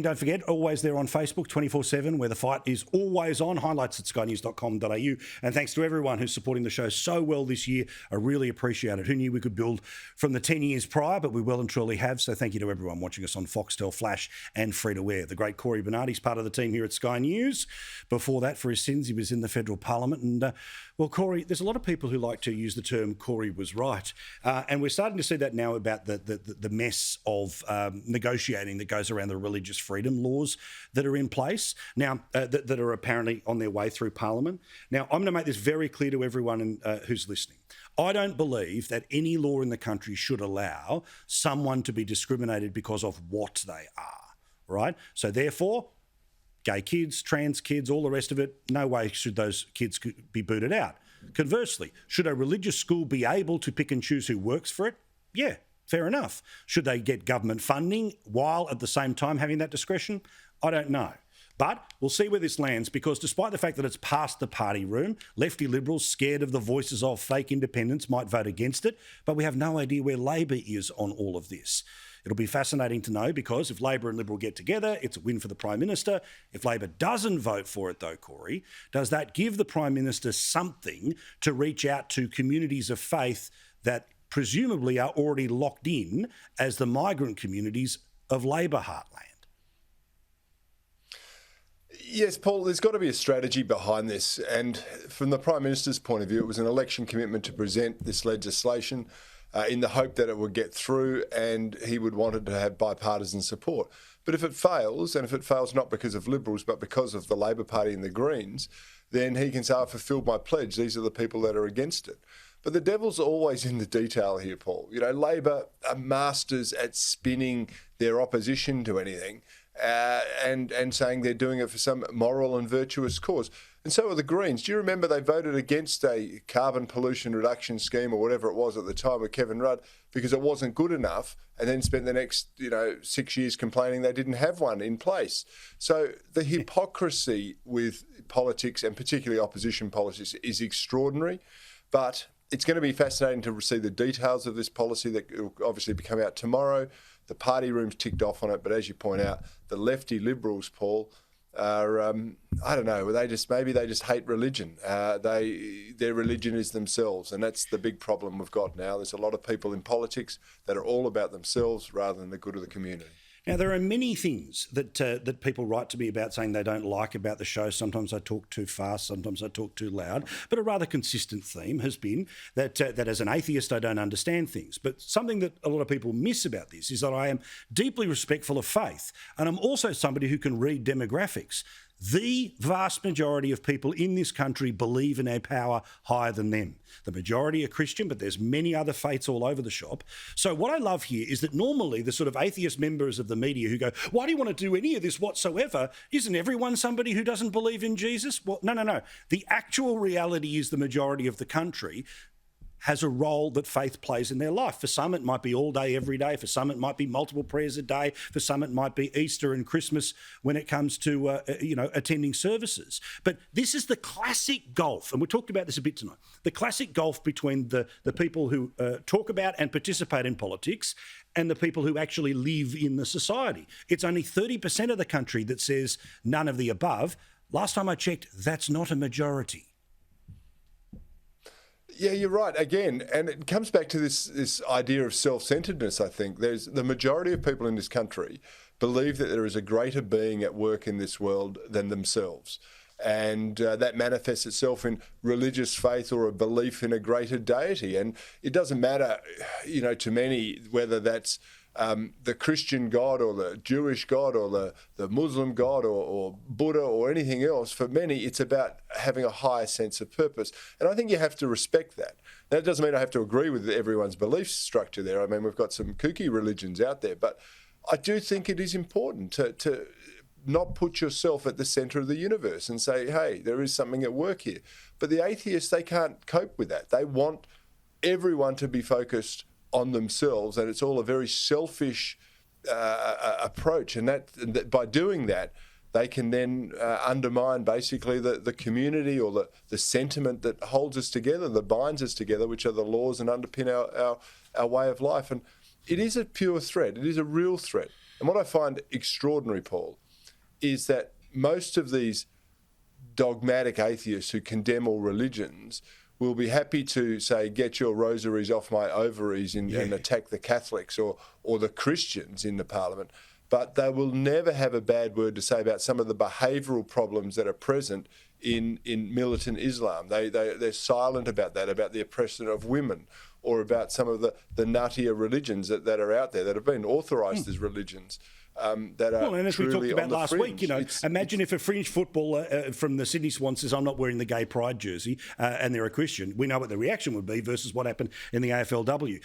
Don't forget, always there on Facebook, 24/7, where the fight is always on. Highlights at skynews.com.au. And thanks to everyone who's supporting the show so well this year. I really appreciate it. Who knew we could build from the 10 years prior, but we well and truly have. So thank you to everyone watching us on Foxtel, Flash and free-to-air. The great Cory Bernardi is part of the team here at Sky News. Before that, for his sins, he was in the federal parliament. And, well, Cory, there's a lot of people who like to use the term Cory was right. And we're starting to see that now about the mess of negotiating that goes around the religious freedom laws that are in place now, that are apparently on their way through Parliament. Now, I'm going to make this very clear to everyone who's listening. I don't believe that any law in the country should allow someone to be discriminated because of what they are, right? So therefore, gay kids, trans kids, all the rest of it, no way should those kids be booted out. Conversely, should a religious school be able to pick and choose who works for it? Yeah. Fair enough. Should they get government funding while at the same time having that discretion? I don't know. But we'll see where this lands, because despite the fact that it's past the party room, lefty Liberals scared of the voices of fake independents might vote against it, but we have no idea where Labor is on all of this. It'll be fascinating to know, because if Labor and Liberal get together, it's a win for the Prime Minister. If Labor doesn't vote for it, though, Cory, does that give the Prime Minister something to reach out to communities of faith that presumably are already locked in as the migrant communities of Labor heartland? Yes, Paul, there's got to be a strategy behind this. And from the Prime Minister's point of view, it was an election commitment to present this legislation in the hope that it would get through, and he would want it to have bipartisan support. But if it fails, and if it fails not because of Liberals but because of the Labor Party and the Greens, then he can say, I've fulfilled my pledge. These are the people that are against it. But the devil's always in the detail here, Paul. You know, Labor are masters at spinning their opposition to anything and saying they're doing it for some moral and virtuous cause. And so are the Greens. Do you remember they voted against a carbon pollution reduction scheme or whatever it was at the time with Kevin Rudd because it wasn't good enough, and then spent the next 6 years complaining they didn't have one in place. So the hypocrisy with politics, and particularly opposition politics, is extraordinary. But it's going to be fascinating to see the details of this policy that will obviously come out tomorrow. The party room's ticked off on it, but as you point out, the lefty Liberals, Paul, are I don't know. Maybe they just hate religion. Their religion is themselves, and that's the big problem we've got now. There's a lot of people in politics that are all about themselves rather than the good of the community. Now, there are many things that people write to me about, saying they don't like about the show. Sometimes I talk too fast, sometimes I talk too loud. But a rather consistent theme has been that as an atheist, I don't understand things. But something that a lot of people miss about this is that I am deeply respectful of faith. And I'm also somebody who can read demographics. The vast majority of people in this country believe in a power higher than them. The majority are Christian, but there's many other faiths all over the shop. So what I love here is that normally the sort of atheist members of the media who go, why do you want to do any of this whatsoever? Isn't everyone somebody who doesn't believe in Jesus? Well, no. The actual reality is the majority of the country has a role that faith plays in their life. For some, it might be all day, every day. For some, it might be multiple prayers a day. For some, it might be Easter and Christmas when it comes to, attending services. But this is the classic gulf, and we talked about this a bit tonight, the classic gulf between the people who talk about and participate in politics and the people who actually live in the society. It's only 30% of the country that says none of the above. Last time I checked, that's not a majority. Yeah, you're right. Again, and it comes back to this idea of self-centeredness, I think. There's the majority of people in this country believe that there is a greater being at work in this world than themselves. And that manifests itself in religious faith or a belief in a greater deity. And it doesn't matter, to many, whether that's the Christian God or the Jewish God or the Muslim God or Buddha or anything else. For many, it's about having a higher sense of purpose. And I think you have to respect that. That doesn't mean I have to agree with everyone's belief structure there. I mean, we've got some kooky religions out there, but I do think it is important to not put yourself at the centre of the universe and say, hey, there is something at work here. But the atheists, they can't cope with that. They want everyone to be focused on themselves, and it's all a very selfish approach. And that by doing that, they can then undermine basically the community or the sentiment that holds us together, that binds us together, which are the laws and underpin our way of life. And it is a pure threat. It is a real threat. And what I find extraordinary, Paul, is that most of these dogmatic atheists who condemn all religions will be happy to say, get your rosaries off my ovaries and attack the Catholics or the Christians in the parliament. But they will never have a bad word to say about some of the behavioural problems that are present in militant Islam. They're silent about that, about the oppression of women, or about some of the nuttier religions that are out there that have been authorised as religions. That are and as we talked about last fringe. week, imagine if a fringe footballer from the Sydney Swans says, I'm not wearing the gay pride jersey, and they're a Christian. We know what the reaction would be versus what happened in the AFLW.